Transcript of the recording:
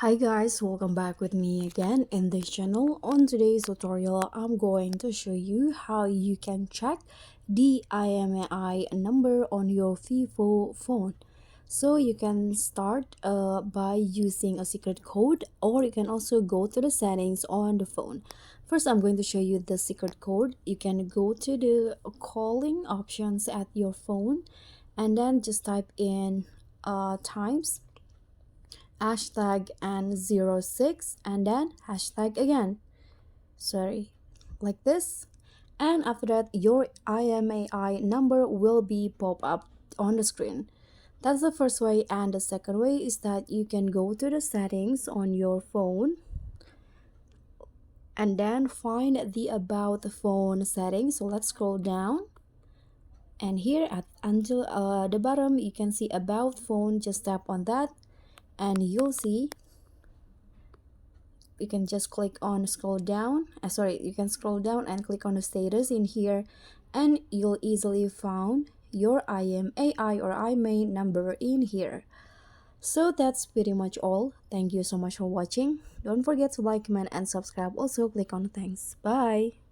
Hi guys, welcome back with me again in this channel. On today's tutorial, I'm going to show you how you can check the IMEI number on your VIVO phone. So you can start by using a secret code, or you can also go to the settings on the phone. First, I'm going to show you the secret code. You can go to the calling options at your phone and then just type in times hashtag and 06 and then hashtag again, sorry, like this. And after that, your IMEI number will be pop up on the screen. That's the first way. And the second way is that you can go to the settings on your phone and then find the about the phone settings. So let's scroll down, and here at until the bottom you can see about phone. Just tap on that and you'll see you can just click on scroll down, you can scroll down and click on the status in here, and you'll easily found your IMEI or IMEI number in here. So that's pretty much all. Thank you so much for watching. Don't forget to like, comment, and subscribe. Also click on thanks. Bye.